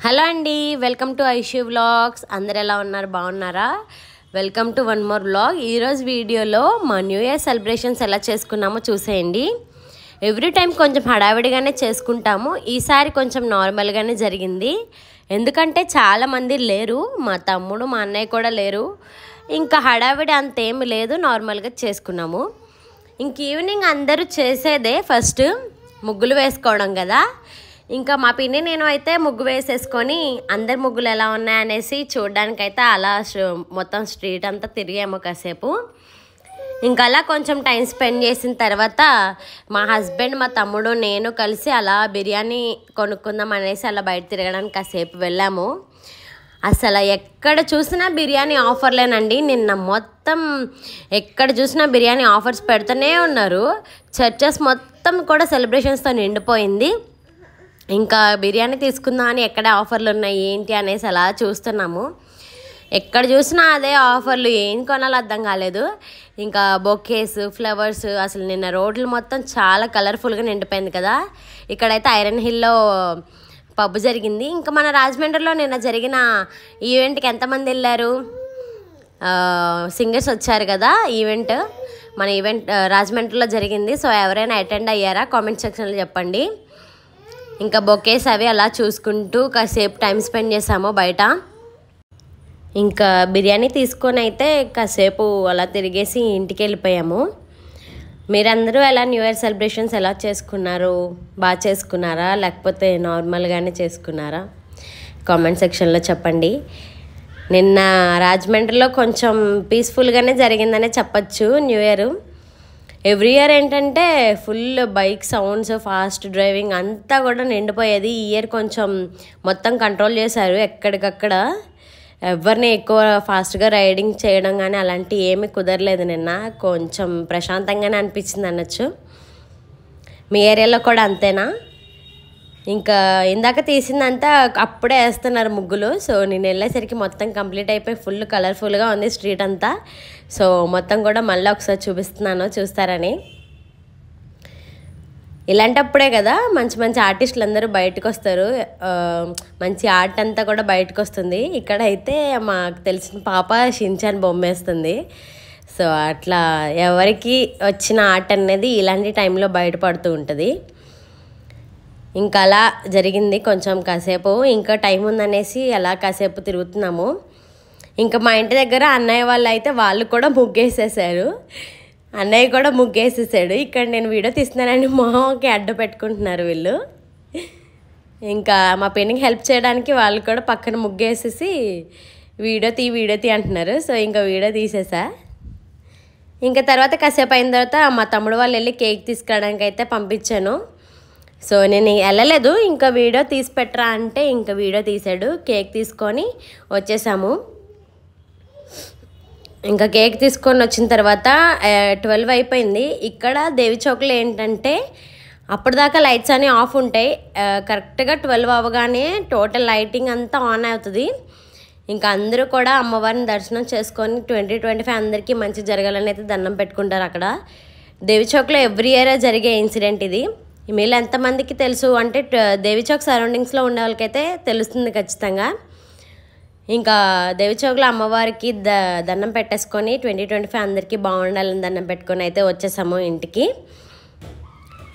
Hello అండి, welcome to Aishu vlogs. అందరు ఎలా ఉన్నారు? బాగున్నారా? Welcome to one more vlog. ఈరోజు వీడియోలో మా న్యూ ఇయర్ సెలబ్రేషన్స్ ఎలా చేసుకున్నామో చూసేయండి. ఎవ్రీ టైం కొంచెం హడావిడిగానే చేసుకుంటాము. ఈసారి కొంచెం నార్మల్గానే జరిగింది. ఎందుకంటే చాలామంది లేరు, మా తమ్ముడు మా అన్నయ్య కూడా లేరు. ఇంకా హడావిడి అంతేమి లేదు, నార్మల్గా చేసుకున్నాము. ఇంక ఈవినింగ్ అందరూ చేసేదే ఫస్ట్ ముగ్గులు వేసుకోవడం కదా. ఇంకా మా పిన్ని నేను అయితే ముగ్గు వేసేసుకొని అందరి ముగ్గులు ఎలా ఉన్నాయనేసి చూడడానికైతే అలా మొత్తం స్ట్రీట్ అంతా తిరిగాము కాసేపు. ఇంకా అలా కొంచెం టైం స్పెండ్ చేసిన తర్వాత మా హస్బెండ్, మా తమ్ముడు, నేను కలిసి అలా బిర్యానీ కొనుక్కుందాం అనేసి అలా బయట తిరగడానికి కాసేపు వెళ్ళాము. అసలు ఎక్కడ చూసినా బిర్యానీ ఆఫర్లేనండి. నిన్న మొత్తం ఎక్కడ చూసినా బిర్యానీ ఆఫర్స్ పెడుతూనే ఉన్నారు. చర్చెస్ మొత్తం కూడా సెలబ్రేషన్స్తో నిండిపోయింది. ఇంకా బిర్యానీ తీసుకుందాం అని ఎక్కడ ఆఫర్లు ఉన్నాయి ఏంటి అనేసి అలా చూస్తున్నాము. ఎక్కడ చూసినా అదే ఆఫర్లు, ఏం కొనాలో అర్థం కాలేదు. ఇంకా బొకేస్, ఫ్లవర్స్, అసలు నిన్న రోడ్లు మొత్తం చాలా కలర్ఫుల్గా నిండిపోయింది కదా. ఇక్కడైతే ఐరన్ హిల్లో పబ్ జరిగింది. ఇంకా మన రాజమండ్రిలో నిన్న జరిగిన ఈవెంట్కి ఎంతమంది వెళ్ళారు? సింగర్స్ వచ్చారు కదా ఈవెంట్. మన ఈవెంట్ రాజమండ్రిలో జరిగింది. సో ఎవరైనా అటెండ్ అయ్యారా? కామెంట్ సెక్షన్లో చెప్పండి. ఇంకా బొకేస్ అవి అలా చూసుకుంటూ కాసేపు టైం స్పెండ్ చేసాము బయట. ఇంకా బిర్యానీ తీసుకొని అయితే కాసేపు అలా తిరిగేసి ఇంటికి వెళ్ళిపోయాము. మీరందరూ ఎలా న్యూ ఇయర్ సెలబ్రేషన్స్ ఎలా చేసుకున్నారు? బాగా చేసుకున్నారా లేకపోతే నార్మల్గానే చేసుకున్నారా? కామెంట్ సెక్షన్లో చెప్పండి. నిన్న రాజమండ్రిలో కొంచెం పీస్ఫుల్గానే జరిగిందనే చెప్పచ్చు న్యూ ఇయర్. ఎవ్రీ ఇయర్ ఏంటంటే full bike sounds, fast driving అంతా కూడా నిండిపోయేది. ఈ ఇయర్ కొంచెం మొత్తం కంట్రోల్ చేశారు. ఎక్కడికక్కడ ఎవరిని ఎక్కువ ఫాస్ట్గా రైడింగ్ చేయడం కానీ అలాంటివి ఏమీ కుదరలేదు. నిన్న కొంచెం ప్రశాంతంగానే అనిపించింది అనొచ్చు. మీ ఏరియాలో కూడా అంతేనా? ఇంకా ఇందాక తీసిందంతా అప్పుడే వేస్తున్నారు ముగ్గులు. సో నేను వెళ్ళేసరికి మొత్తం కంప్లీట్ అయిపోయి ఫుల్ కలర్ఫుల్గా ఉంది స్ట్రీట్ అంతా. సో మొత్తం కూడా మళ్ళీ ఒకసారి చూపిస్తున్నాను, చూస్తారని. ఇలాంటప్పుడే కదా మంచి మంచి ఆర్టిస్టులు అందరూ బయటకు వస్తారు. మంచి ఆర్ట్ అంతా కూడా బయటకు వస్తుంది. ఇక్కడైతే మాకు తెలిసిన పాప షిన్చాన్ బొమ్మ వేస్తుంది. సో అట్లా ఎవరికి వచ్చిన ఆర్ట్ అనేది ఇలాంటి టైంలో బయటపడుతూ ఉంటుంది. ఇంకా అలా జరిగింది కొంచెం కాసేపు. ఇంకా టైం ఉందనేసి అలా కాసేపు తిరుగుతున్నాము. ఇంకా మా ఇంటి దగ్గర అన్నయ్య వాళ్ళు అయితే వాళ్ళు కూడా ముగ్గేసేసారు. అన్నయ్య కూడా ముగ్గేసేసాడు. ఇక్కడ నేను వీడియో తీస్తున్నానని మొహంకి అడ్డు పెట్టుకుంటున్నారు వీళ్ళు. ఇంకా మా పెన్నికి హెల్ప్ చేయడానికి వాళ్ళు కూడా పక్కన ముగ్గేసేసి వీడియో తీ అంటున్నారు. సో ఇంకా వీడియో తీసేసా. ఇంకా తర్వాత కాసేపు అయిన తర్వాత మా తమ్ముడు వాళ్ళు వెళ్ళి కేక్ తీసుకురావడానికి అయితే పంపించాను. సో నేను వెళ్ళలేదు. ఇంకా వీడియో తీసి పెట్టరా అంటే ఇంకా వీడియో తీసాడు. కేక్ తీసుకొని వచ్చేసాము. ఇంకా కేక్ తీసుకొని వచ్చిన తర్వాత 12 అయిపోయింది. ఇక్కడ దేవి చౌక్లో ఏంటంటే అప్పటిదాకా లైట్స్ అన్నీ ఆఫ్ ఉంటాయి. కరెక్ట్గా 12 అవ్వగానే టోటల్ లైటింగ్ అంతా ఆన్ అవుతుంది. ఇంకా అందరూ కూడా అమ్మవారిని దర్శనం చేసుకొని 2025 అందరికీ మంచి జరగాలని అయితే దండం పెట్టుకుంటారు అక్కడ దేవి చౌక్లో. ఎవ్రీ ఇయర్ జరిగే ఇన్సిడెంట్ ఇది. మీలో ఎంతమందికి తెలుసు అంటే దేవి చౌక్ సరౌండింగ్స్లో ఉండే వాళ్ళకైతే తెలుస్తుంది ఖచ్చితంగా. ఇంకా దేవి చౌక్లో అమ్మవారికి దండం పెట్టేసుకొని 2025 అందరికీ బాగుండాలని దండం పెట్టుకొని అయితే వచ్చేసాము ఇంటికి.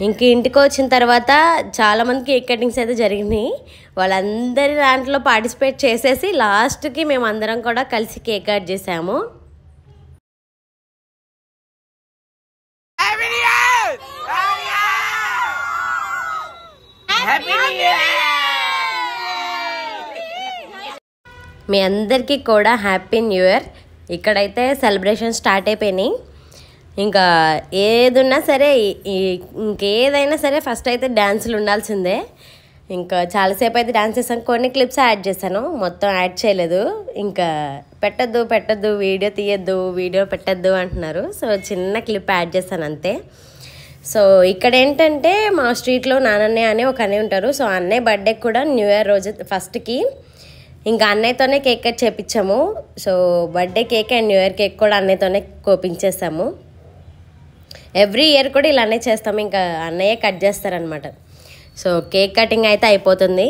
ఇంక ఇంటికి వచ్చిన తర్వాత చాలామందికి కేక్ కటింగ్స్ అయితే జరిగినాయి. వాళ్ళందరి దాంట్లో పార్టిసిపేట్ చేసేసి లాస్ట్కి మేము అందరం కూడా కలిసి కేక్ కట్ చేసాము. మీ అందరికీ కూడా హ్యాపీ న్యూ ఇయర్. ఇక్కడైతే సెలబ్రేషన్ స్టార్ట్ అయిపోయినాయి. ఇంకా ఏదున్నా సరే ఇంకేదైనా సరే ఫస్ట్ అయితే డ్యాన్సులు ఉండాల్సిందే. ఇంకా చాలాసేపు అయితే డ్యాన్స్ చేశాను. కొన్ని క్లిప్స్ యాడ్ చేశాను, మొత్తం యాడ్ చేయలేదు. ఇంకా పెట్టద్దు వీడియో తీయద్దు, వీడియో పెట్టద్దు అంటున్నారు. సో చిన్న క్లిప్ యాడ్ చేశాను అంతే. సో ఇక్కడ ఏంటంటే మా స్ట్రీట్లో నానన్నయ్య అని ఒక అన్నయ్య ఉంటారు. సో అన్నయ్య బర్త్డే కూడా న్యూ ఇయర్ రోజు ఫస్ట్కి ఇంకా అన్నయ్యతోనే కేక్ కట్ చేపించాము. So birthday cake and new year cake కూడా అన్నయ్యతోనే కోపించేసాము. ఎవ్రీ ఇయర్ కూడా ఇలానే చేస్తాము. ఇంకా అన్నయ్య కట్ చేస్తారనమాట. సో కేక్ కటింగ్ అయితే అయిపోతుంది.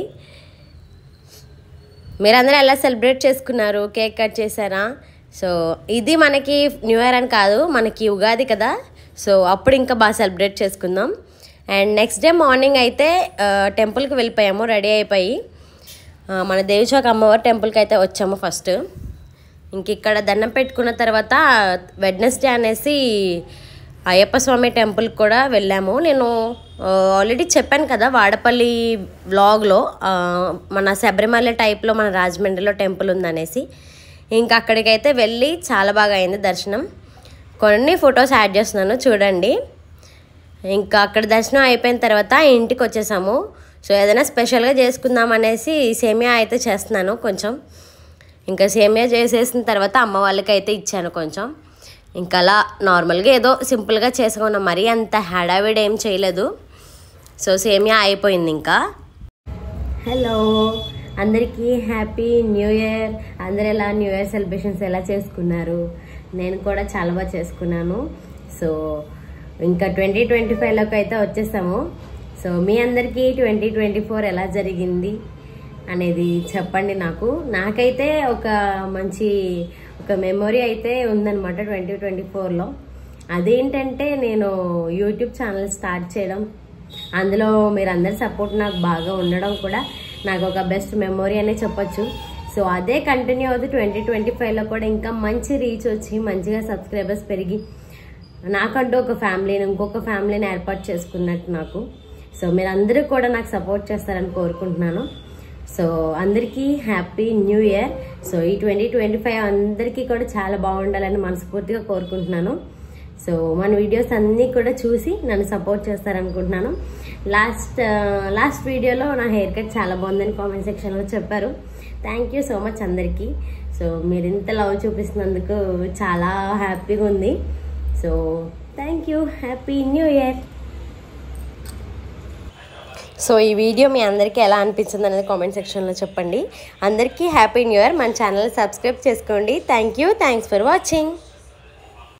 మీరందరూ ఎలా సెలబ్రేట్ చేసుకున్నారు? కేక్ కట్ చేశారా? సో ఇది మనకి న్యూ ఇయర్ అని కాదు, మనకి ఉగాది కదా. సో అప్పుడు ఇంకా బాగా సెలబ్రేట్ చేసుకుందాం. అండ్ నెక్స్ట్ డే మార్నింగ్ అయితే టెంపుల్కి వెళ్ళిపోయాము, రెడీ అయిపోయి మన దేవిచౌక్ అమ్మవారి టెంపుల్కి అయితే వచ్చాము ఫస్ట్. ఇంక ఇక్కడ దండం పెట్టుకున్న తర్వాత వెడ్నెస్డే అనేసి అయ్యప్ప స్వామి టెంపుల్కి కూడా వెళ్ళాము. నేను ఆల్రెడీ చెప్పాను కదా వాడపల్లి వ్లాగ్లో, మన శబరిమల టైప్లో మన రాజమండ్రిలో టెంపుల్ ఉందనేసి. ఇంకా అక్కడికైతే వెళ్ళి చాలా బాగా అయింది దర్శనం. కొన్ని ఫొటోస్ యాడ్ చేస్తున్నాను చూడండి. ఇంకా అక్కడ దర్శనం అయిపోయిన తర్వాత ఇంటికి వచ్చేసాము. సో ఏదైనా స్పెషల్గా చేసుకుందాం అనేసి సేమియా అయితే చేస్తున్నాను కొంచెం. ఇంకా సేమియా చేసేసిన తర్వాత అమ్మ వాళ్ళకి అయితే ఇచ్చాను కొంచెం. ఇంకా అలా నార్మల్గా ఏదో సింపుల్గా చేసుకున్నాం, మరీ అంత హడావిడి ఏం చేయలేదు. సో సేమియా అయిపోయింది ఇంకా. హలో అందరికీ హ్యాపీ న్యూ ఇయర్. అందరు ఎలా న్యూ ఇయర్ సెలబ్రేషన్స్ ఎలా చేసుకున్నారు? నేను కూడా చాలా బాగా చేసుకున్నాను. సో ఇంకా 2025లోకి అయితే వచ్చేసాము. సో మీ అందరికీ 2024 ఎలా జరిగింది అనేది చెప్పండి నాకు. నాకైతే ఒక మంచి మెమొరీ అయితే ఉందన్నమాట 2024లో. అదేంటంటే నేను యూట్యూబ్ ఛానల్ స్టార్ట్ చేయడం, అందులో మీరందరి సపోర్ట్ నాకు బాగా ఉండడం కూడా నాకు ఒక బెస్ట్ మెమొరీ అనే చెప్పొచ్చు. సో అదే కంటిన్యూ అవుతుంది 2025లో కూడా. ఇంకా మంచి రీచ్ వచ్చి మంచిగా సబ్స్క్రైబర్స్ పెరిగి నాకంటూ ఒక ఫ్యామిలీని, ఇంకొక ఫ్యామిలీని ఏర్పాటు చేసుకున్నట్టు నాకు. సో మీరందరూ కూడా నాకు సపోర్ట్ చేస్తారని కోరుకుంటున్నాను. సో అందరికీ హ్యాపీ న్యూ ఇయర్. సో ఈ 2025 అందరికీ కూడా చాలా బాగుండాలని మనస్ఫూర్తిగా కోరుకుంటున్నాను. సో మన వీడియోస్ అన్నీ కూడా చూసి నన్ను సపోర్ట్ చేస్తారనుకుంటున్నాను. లాస్ట్ వీడియోలో నా హెయిర్ కట్ చాలా బాగుందని కామెంట్ సెక్షన్లో చెప్పారు. థ్యాంక్ యూ సో మచ్ అందరికీ. సో మీరు ఇంత లవ్ చూపిస్తున్నందుకు చాలా హ్యాపీగా ఉంది. So thank you, happy new year. So ఈ వీడియో మీ అందరికీ ఎలా అనిపించింది అనేది కామెంట్ సెక్షన్లో చెప్పండి. అందరికీ హ్యాపీ న్యూ ఇయర్. మన ఛానల్ సబ్స్క్రైబ్ చేసుకోండి. Thank you, thanks for watching.